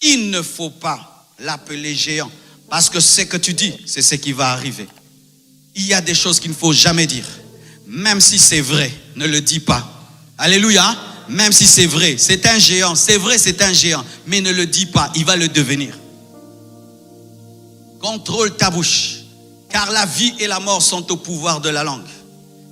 il ne faut pas l'appeler géant. Parce que ce que tu dis, c'est ce qui va arriver. Il y a des choses qu'il ne faut jamais dire. Même si c'est vrai, ne le dis pas. Alléluia. Même si c'est vrai, c'est un géant. C'est vrai, c'est un géant. Mais ne le dis pas, il va le devenir. Contrôle ta bouche. Car la vie et la mort sont au pouvoir de la langue.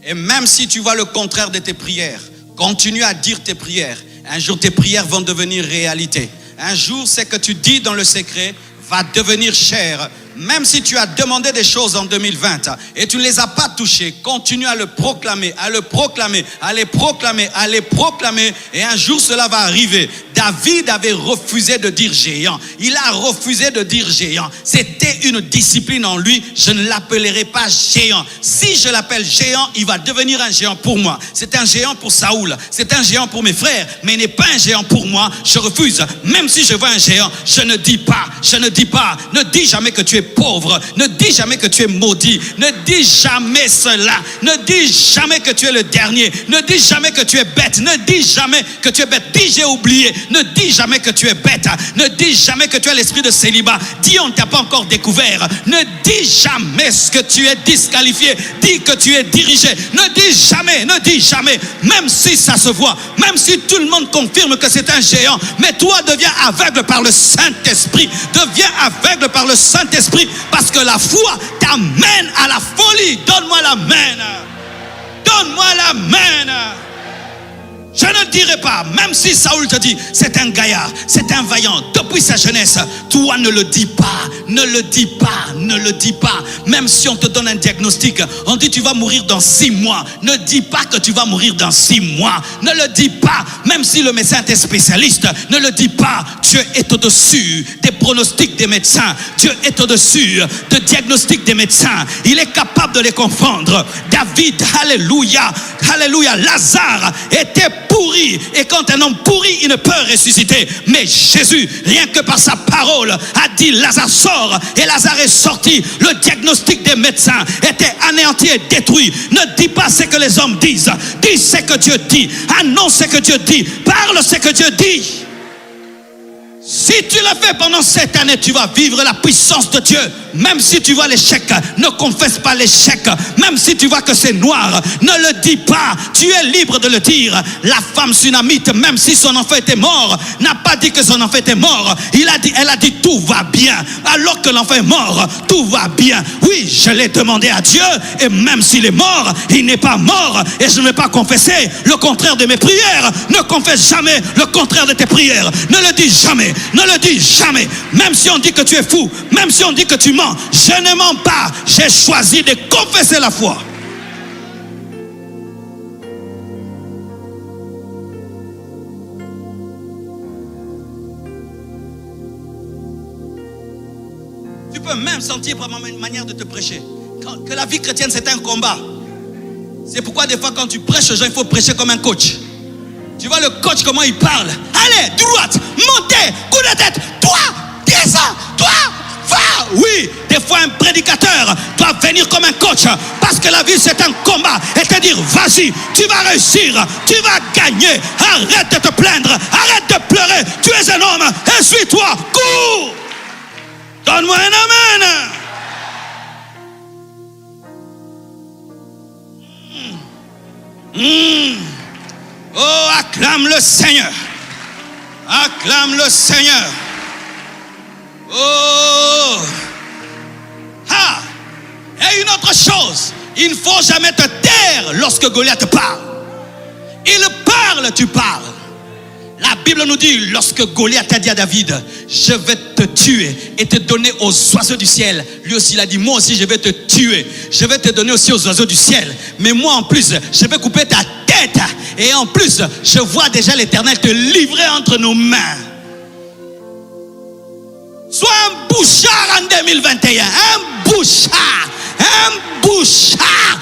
Et même si tu vois le contraire de tes prières, continue à dire tes prières. Un jour, tes prières vont devenir réalité. Un jour, ce que tu dis dans le secret va devenir chair. Même si tu as demandé des choses en 2020 et tu ne les as pas touchées, continue à le proclamer, à le proclamer, à les proclamer, à les proclamer. Et un jour, cela va arriver. David avait refusé de dire géant. Il a refusé de dire géant. C'était une discipline en lui. Je ne l'appellerai pas géant. Si je l'appelle géant, il va devenir un géant pour moi. C'est un géant pour Saoul. C'est un géant pour mes frères. Mais il n'est pas un géant pour moi. Je refuse. Même si je vois un géant, je ne dis pas. Je ne dis pas. Ne dis jamais que tu es pauvre. Ne dis jamais que tu es maudit. Ne dis jamais cela. Ne dis jamais que tu es le dernier. Ne dis jamais que tu es bête. Ne dis jamais que tu es bête. Dis j'ai oublié. Ne dis jamais que tu es bête. Ne dis jamais que tu as l'esprit de célibat. Dis on ne t'a pas encore découvert. Ne dis jamais que tu es disqualifié. Dis que tu es dirigé. Ne dis jamais, ne dis jamais. Même si ça se voit, même si tout le monde confirme que c'est un géant, mais toi deviens aveugle par le Saint-Esprit. Deviens aveugle par le Saint-Esprit parce que la foi t'amène à la folie. Donne-moi l'amen. Donne-moi l'amen. Je ne dirai pas, même si Saoul te dit, c'est un gaillard, c'est un vaillant, depuis sa jeunesse, toi ne le dis pas, ne le dis pas, ne le dis pas. Même si on te donne un diagnostic, on dit tu vas mourir dans 6 mois, ne dis pas que tu vas mourir dans 6 mois, ne le dis pas. Même si le médecin est spécialiste, ne le dis pas. Dieu est au-dessus des pronostics des médecins, Dieu est au-dessus des diagnostics des médecins, il est capable de les confondre. David, alléluia, alléluia, Lazare était pourri, et quand un homme pourri, il ne peut ressusciter. Mais Jésus, rien que par sa parole, a dit Lazare sort, et Lazare est sorti. Le diagnostic des médecins était anéanti et détruit. Ne dis pas ce que les hommes disent, dis ce que Dieu dit, annonce ce que Dieu dit, parle ce que Dieu dit. Si tu le fais pendant cette année, tu vas vivre la puissance de Dieu. Même si tu vois l'échec, ne confesse pas l'échec. Même si tu vois que c'est noir, ne le dis pas. Tu es libre de le dire. La femme sunamite, même si son enfant était mort, n'a pas dit que son enfant était mort. Elle a dit tout va bien. Alors que l'enfant est mort, tout va bien. Oui, je l'ai demandé à Dieu, et même s'il est mort, il n'est pas mort. Et je ne vais pas confesser le contraire de mes prières. Ne confesse jamais le contraire de tes prières. Ne le dis jamais. Ne le dis jamais. Même si on dit que tu es fou, même si on dit que tu mens, je ne mens pas. J'ai choisi de confesser la foi. Tu peux même sentir par ma manière de te prêcher que la vie chrétienne c'est un combat. C'est pourquoi des fois quand tu prêches aux gens, il faut prêcher comme un coach. Tu vois le coach comment il parle. Allez, droite, montez, coup de tête, toi, descends, toi, va. Oui, des fois un prédicateur doit venir comme un coach parce que la vie c'est un combat et te dire vas-y, tu vas réussir, tu vas gagner. Arrête de te plaindre, arrête de pleurer. Tu es un homme, essuie-toi, cours. Donne-moi un amen. Oh, acclame le Seigneur. Acclame le Seigneur. Oh. Ah. Et une autre chose, il ne faut jamais te taire lorsque Goliath parle. Il parle, tu parles. La Bible nous dit, lorsque Goliath a dit à David, je vais te tuer et te donner aux oiseaux du ciel. Lui aussi, il a dit, moi aussi, je vais te tuer. Je vais te donner aussi aux oiseaux du ciel. Mais moi, en plus, je vais couper ta tête. Et en plus, je vois déjà l'Éternel te livrer entre nos mains. Sois un bouchard en 2021. Un bouchard. Un bouchard.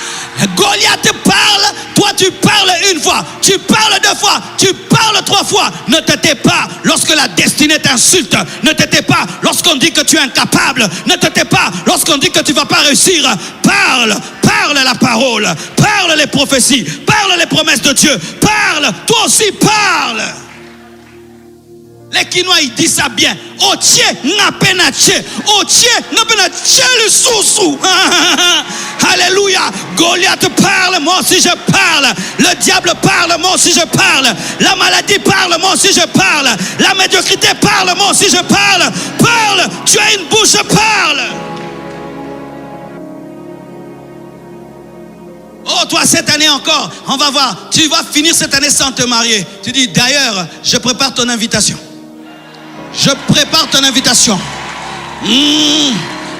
Goliath parle, toi tu parles une fois, tu parles 2 fois, tu parles 3 fois. Ne te tais pas lorsque la destinée t'insulte. Ne te tais pas lorsqu'on dit que tu es incapable. Ne te tais pas lorsqu'on dit que tu ne vas pas réussir. Parle, parle la parole, parle les prophéties, parle les promesses de Dieu. Parle, toi aussi parle. Les Quinois, ils disent ça bien. Otie, napenache. Otie, napenache le sous-sous. Alléluia. Goliath parle, moi aussi je parle. Le diable parle, moi aussi je parle. La maladie parle, moi aussi je parle. La médiocrité parle, moi aussi je parle. Parle, tu as une bouche, parle. Oh, toi, cette année encore, on va voir. Tu vas finir cette année sans te marier. Tu dis, d'ailleurs, je prépare ton invitation. Je prépare ton invitation.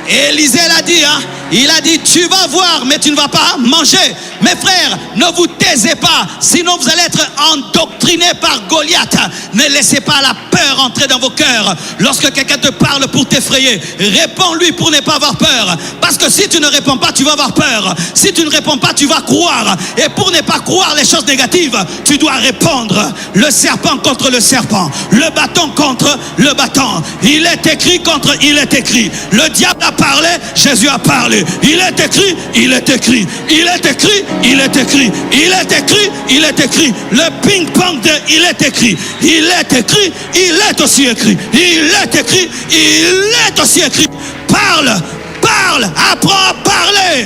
Élisée l'a dit, hein. Il a dit, tu vas voir, mais tu ne vas pas manger. Mes frères, ne vous taisez pas, sinon vous allez être endoctrinés par Goliath. Ne laissez pas la peur entrer dans vos cœurs. Lorsque quelqu'un te parle pour t'effrayer, réponds-lui pour ne pas avoir peur. Parce que si tu ne réponds pas, tu vas avoir peur. Si tu ne réponds pas, tu vas croire. Et pour ne pas croire les choses négatives, tu dois répondre. Le serpent contre le serpent. Le bâton contre le bâton. Il est écrit contre il est écrit. Le diable a parlé, Jésus a parlé. Il est écrit, il est écrit. Il est écrit, il est écrit. Il est écrit, il est écrit. Le ping-pong de il est écrit. Il est écrit, il est aussi écrit. Il est écrit, il est aussi écrit. Parle, parle, apprends à parler.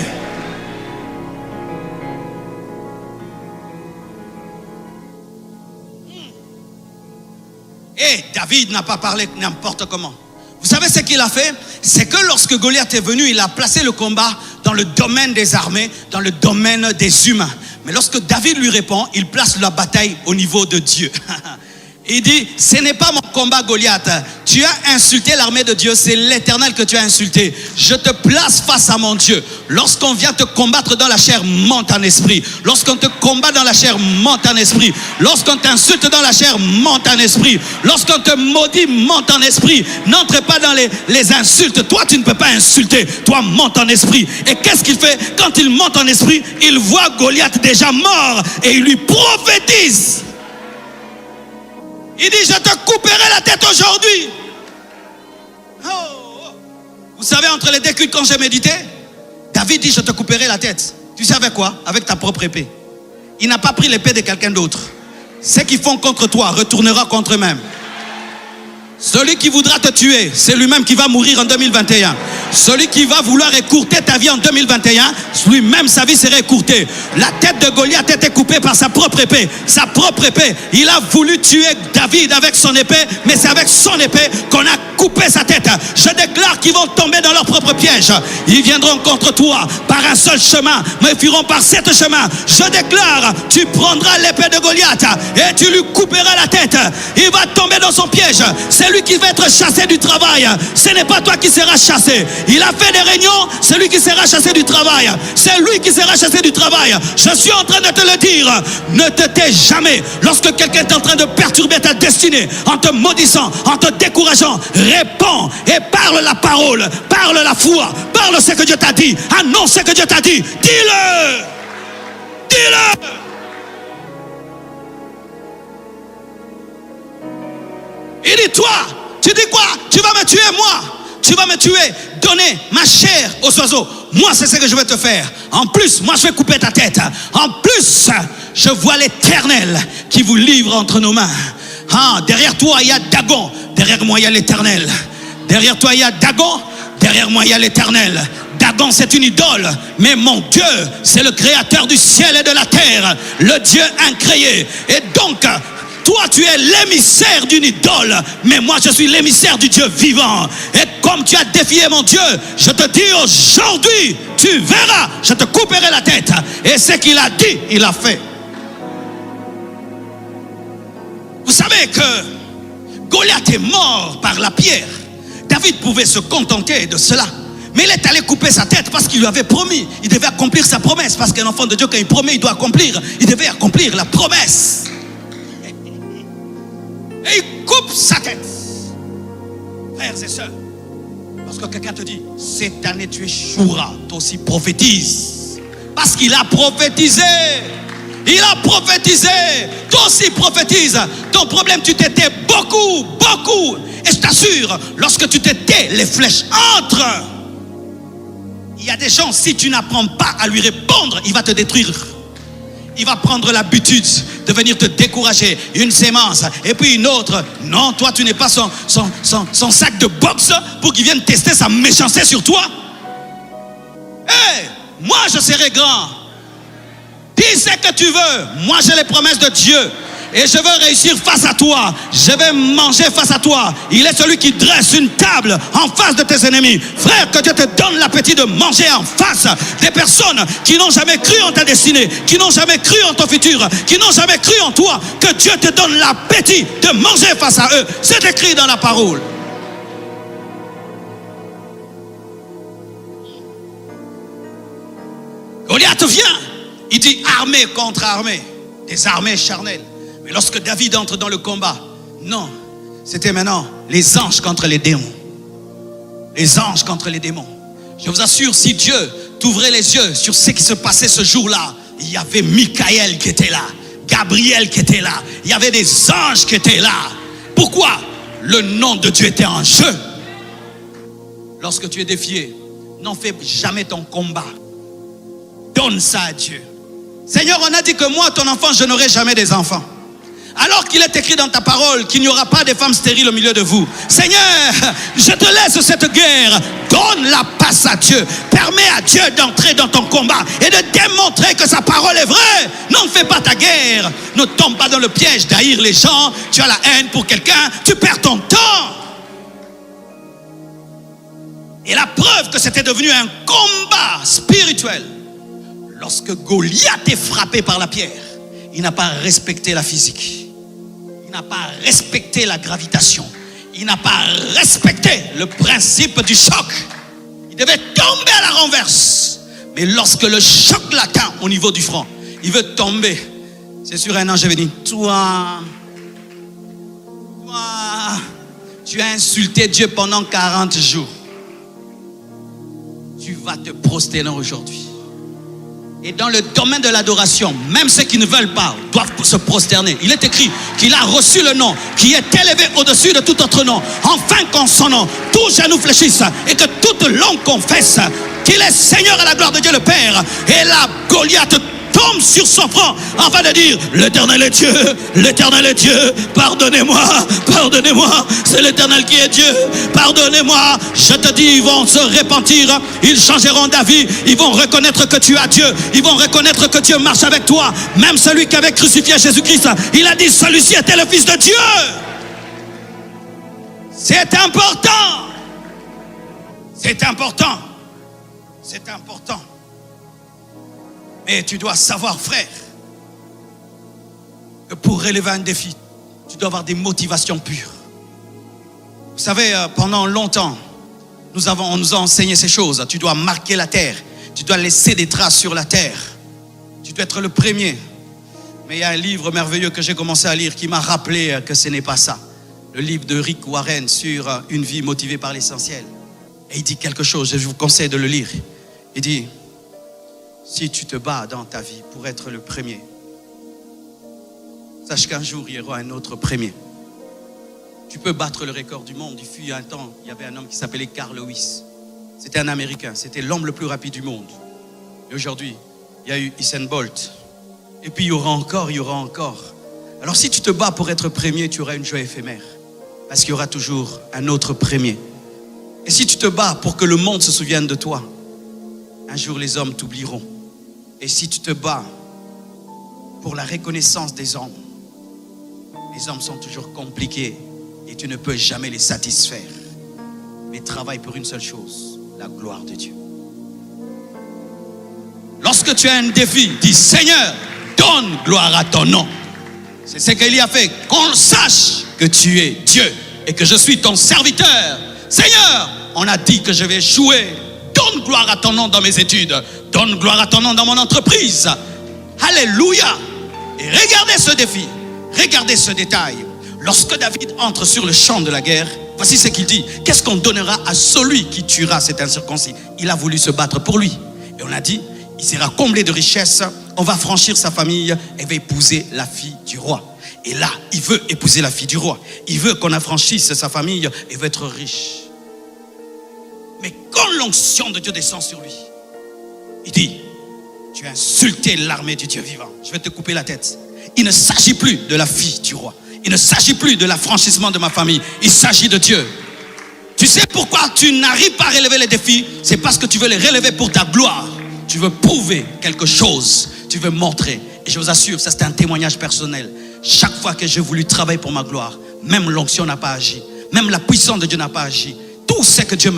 Et David n'a pas parlé n'importe comment. Vous savez ce qu'il a fait? C'est que lorsque Goliath est venu, il a placé le combat dans le domaine des armées, dans le domaine des humains. Mais lorsque David lui répond, il place la bataille au niveau de Dieu. Il dit, ce n'est pas mon combat, Goliath. Tu as insulté l'armée de Dieu, c'est l'Éternel que tu as insulté. Je te place face à mon Dieu. Lorsqu'on vient te combattre dans la chair, monte en esprit. Lorsqu'on te combat dans la chair, monte en esprit. Lorsqu'on t'insulte dans la chair, monte en esprit. Lorsqu'on te maudit, monte en esprit. N'entre pas dans les insultes. Toi, tu ne peux pas insulter. Toi, monte en esprit. Et qu'est-ce qu'il fait? Quand il monte en esprit, il voit Goliath déjà mort et il lui prophétise. Il dit, je te couperai la tête aujourd'hui. Oh. Vous savez, entre les deux cultes, quand j'ai médité, David dit, je te couperai la tête. Tu sais avec quoi? Avec ta propre épée. Il n'a pas pris l'épée de quelqu'un d'autre. Ce qu'ils font contre toi retournera contre eux-mêmes. Celui qui voudra te tuer, c'est lui-même qui va mourir en 2021. Celui qui va vouloir écourter ta vie en 2021, lui-même sa vie serait écourtée. La tête de Goliath était coupée par sa propre épée. Sa propre épée. Il a voulu tuer David avec son épée, mais c'est avec son épée qu'on a coupé sa tête. Je déclare qu'ils vont tomber dans leur propre piège. Ils viendront contre toi par un seul chemin, mais ils fuiront par 7 chemins. Je déclare, tu prendras l'épée de Goliath et tu lui couperas la tête. Il va tomber dans son piège. C'est lui qui va être chassé du travail. Ce n'est pas toi qui seras chassé. Il a fait des réunions, c'est lui qui sera chassé du travail. C'est lui qui sera chassé du travail. Je suis en train de te le dire. Ne te tais jamais. Lorsque quelqu'un est en train de perturber ta destinée, en te maudissant, en te décourageant, réponds et parle la parole, parle la foi, parle ce que Dieu t'a dit, annonce ce que Dieu t'a dit. Dis-le. Dis-le. Il dit, toi, tu dis quoi? Tu vas me tuer, moi. Tu vas me tuer, donner ma chair aux oiseaux. Moi, c'est ce que je vais te faire. En plus, moi, je vais couper ta tête. En plus, je vois l'Éternel qui vous livre entre nos mains. Ah, derrière toi, il y a Dagon. Derrière moi, il y a l'Éternel. Derrière toi, il y a Dagon. Derrière moi, il y a l'Éternel. Dagon, c'est une idole. Mais mon Dieu, c'est le créateur du ciel et de la terre. Le Dieu incréé. Et donc, toi, tu es l'émissaire d'une idole, mais moi, je suis l'émissaire du Dieu vivant. Et comme tu as défié mon Dieu, je te dis aujourd'hui, tu verras, je te couperai la tête. Et ce qu'il a dit, il a fait. Vous savez que Goliath est mort par la pierre. David pouvait se contenter de cela. Mais il est allé couper sa tête parce qu'il lui avait promis. Il devait accomplir sa promesse. Parce qu'un enfant de Dieu, quand il promet, il doit accomplir. Il devait accomplir la promesse. Et il coupe sa tête. Frères et sœurs, lorsque quelqu'un te dit, cette année tu échoueras, toi aussi prophétise. Parce qu'il a prophétisé. Il a prophétisé. Toi aussi prophétise. Ton problème, tu t'étais beaucoup, beaucoup. Et je t'assure, lorsque tu t'étais, les flèches entrent. Il y a des gens, si tu n'apprends pas à lui répondre, il va te détruire. Il va prendre l'habitude de venir te décourager. Une sémence et puis une autre. Non, toi tu n'es pas son sac de boxe pour qu'il vienne tester sa méchanceté sur toi. Hey, moi je serai grand. Dis ce que tu veux. Moi j'ai les promesses de Dieu. Et je veux réussir face à toi. Je vais manger face à toi. Il est celui qui dresse une table en face de tes ennemis. Frère, que Dieu te donne l'appétit de manger en face des personnes qui n'ont jamais cru en ta destinée, qui n'ont jamais cru en ton futur, qui n'ont jamais cru en toi. Que Dieu te donne l'appétit de manger face à eux. C'est écrit dans la parole. Goliath vient. Il dit armée contre armée. Des armées charnelles. Mais lorsque David entre dans le combat, non, c'était maintenant les anges contre les démons. Les anges contre les démons. Je vous assure, si Dieu t'ouvrait les yeux sur ce qui se passait ce jour-là, il y avait Michael qui était là, Gabriel qui était là, il y avait des anges qui étaient là. Pourquoi? Le nom de Dieu était en jeu. Lorsque tu es défié, n'en fais jamais ton combat. Donne ça à Dieu. Seigneur, on a dit que moi, ton enfant, je n'aurai jamais des enfants. Alors qu'il est écrit dans ta parole qu'il n'y aura pas de femmes stériles au milieu de vous. Seigneur, je te laisse cette guerre. Donne la passe à Dieu. Permets à Dieu d'entrer dans ton combat et de démontrer que sa parole est vraie. N'en fais pas ta guerre. Ne tombe pas dans le piège d'haïr les gens. Tu as la haine pour quelqu'un. Tu perds ton temps. Et la preuve que c'était devenu un combat spirituel. Lorsque Goliath est frappé par la pierre, il n'a pas respecté la physique. Il n'a pas respecté la gravitation. Il n'a pas respecté le principe du choc. Il devait tomber à la renverse. Mais lorsque le choc l'atteint au niveau du front, il veut tomber. C'est sur un ange venu. Toi, tu as insulté Dieu pendant 40 jours. Tu vas te prosterner aujourd'hui. Et dans le domaine de l'adoration, même ceux qui ne veulent pas doivent se prosterner. Il est écrit qu'il a reçu le nom qui est élevé au-dessus de tout autre nom. Enfin qu'en son nom, tout genou fléchisse et que toute langue confesse qu'il est Seigneur à la gloire de Dieu le Père. Et là, Goliath tombe sur son front afin de dire: l'Éternel est Dieu, l'Éternel est Dieu, pardonnez-moi, pardonnez-moi, c'est l'Éternel qui est Dieu, pardonnez-moi. Je te dis, ils vont se repentir, ils changeront d'avis, ils vont reconnaître que tu as Dieu, ils vont reconnaître que Dieu marche avec toi. Même celui qui avait crucifié Jésus-Christ, il a dit: celui-ci était le Fils de Dieu. C'est important, c'est important, c'est important. Mais tu dois savoir, frère, que pour relever un défi, tu dois avoir des motivations pures. Vous savez, pendant longtemps, on nous a enseigné ces choses. Tu dois marquer la terre. Tu dois laisser des traces sur la terre. Tu dois être le premier. Mais il y a un livre merveilleux que j'ai commencé à lire qui m'a rappelé que ce n'est pas ça. Le livre de Rick Warren sur une vie motivée par l'essentiel. Et il dit quelque chose, je vous conseille de le lire. Il dit: si tu te bats dans ta vie pour être le premier, sache qu'un jour, il y aura un autre premier. Tu peux battre le record du monde. Il fut un temps, il y avait un homme qui s'appelait Carl Lewis. C'était un Américain, c'était l'homme le plus rapide du monde. Et aujourd'hui, il y a eu Usain Bolt. Et puis il y aura encore, il y aura encore. Alors si tu te bats pour être premier, tu auras une joie éphémère. Parce qu'il y aura toujours un autre premier. Et si tu te bats pour que le monde se souvienne de toi, un jour les hommes t'oublieront. Et si tu te bats pour la reconnaissance des hommes, les hommes sont toujours compliqués et tu ne peux jamais les satisfaire. Mais travaille pour une seule chose, la gloire de Dieu. Lorsque tu as un défi, dis: Seigneur, donne gloire à ton nom. C'est ce qu'il y a fait. Qu'on sache que tu es Dieu et que je suis ton serviteur. Seigneur, on a dit que je vais échouer. Donne gloire à ton nom dans mes études. Donne gloire à ton nom dans mon entreprise. Alléluia. Et regardez ce défi. Regardez ce détail. Lorsque David entre sur le champ de la guerre, voici ce qu'il dit: qu'est-ce qu'on donnera à celui qui tuera cet incirconcis? Il a voulu se battre pour lui. Et on a dit: il sera comblé de richesses, on va franchir sa famille et va épouser la fille du roi. Et là, il veut épouser la fille du roi. Il veut qu'on affranchisse sa famille et veut être riche. Mais quand l'onction de Dieu descend sur lui, il dit: tu as insulté l'armée du Dieu vivant, je vais te couper la tête. Il ne s'agit plus de la fille du roi. Il ne s'agit plus de l'affranchissement de ma famille. Il s'agit de Dieu. Tu sais pourquoi tu n'arrives pas à relever les défis? C'est parce que tu veux les relever pour ta gloire. Tu veux prouver quelque chose. Tu veux montrer. Et je vous assure, ça c'est un témoignage personnel. Chaque fois que j'ai voulu travailler pour ma gloire, même l'onction n'a pas agi. Même la puissance de Dieu n'a pas agi. Tout ce que Dieu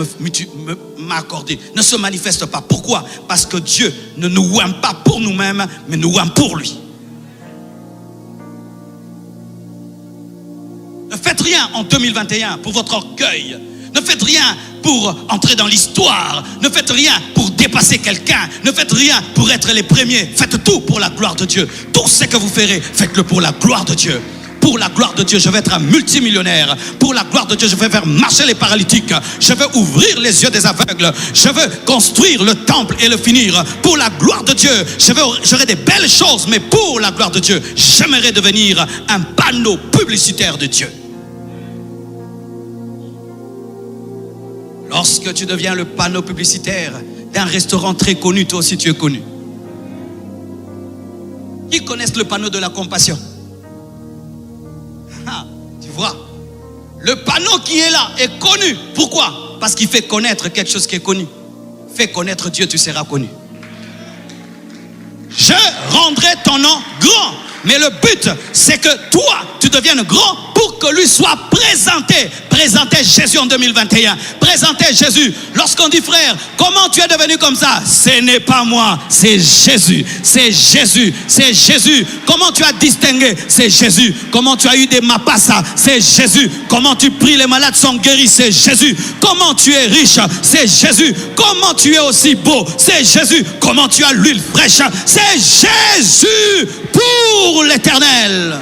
m'a accordé ne se manifeste pas. Pourquoi? Parce que Dieu ne nous aime pas pour nous-mêmes, mais nous aime pour lui. Ne faites rien en 2021 pour votre orgueil. Ne faites rien pour entrer dans l'histoire. Ne faites rien pour dépasser quelqu'un. Ne faites rien pour être les premiers. Faites tout pour la gloire de Dieu. Tout ce que vous ferez, faites-le pour la gloire de Dieu. Pour la gloire de Dieu, je vais être un multimillionnaire. Pour la gloire de Dieu, je vais faire marcher les paralytiques. Je vais ouvrir les yeux des aveugles. Je veux construire le temple et le finir. Pour la gloire de Dieu, j'aurai des belles choses. Mais pour la gloire de Dieu, j'aimerais devenir un panneau publicitaire de Dieu. Lorsque tu deviens le panneau publicitaire d'un restaurant très connu, toi aussi tu es connu. Qui connaissent le panneau de la compassion? Tu vois, le panneau qui est là est connu. Pourquoi? Parce qu'il fait connaître quelque chose qui est connu. Fais connaître Dieu, tu seras connu. Je rendrai ton nom grand. Mais le but, c'est que toi, tu deviennes grand pour que lui soit présenté. Présentez Jésus en 2021. Présentez Jésus. Lorsqu'on dit frère, comment tu es devenu comme ça? Ce n'est pas moi, c'est Jésus. C'est Jésus. C'est Jésus. Comment tu as distingué? C'est Jésus. Comment tu as eu des mapassa? C'est Jésus. Comment tu pries, les malades sont guéris? C'est Jésus. Comment tu es riche? C'est Jésus. Comment tu es aussi beau? C'est Jésus. Comment tu as l'huile fraîche? C'est Jésus pour l'Éternel.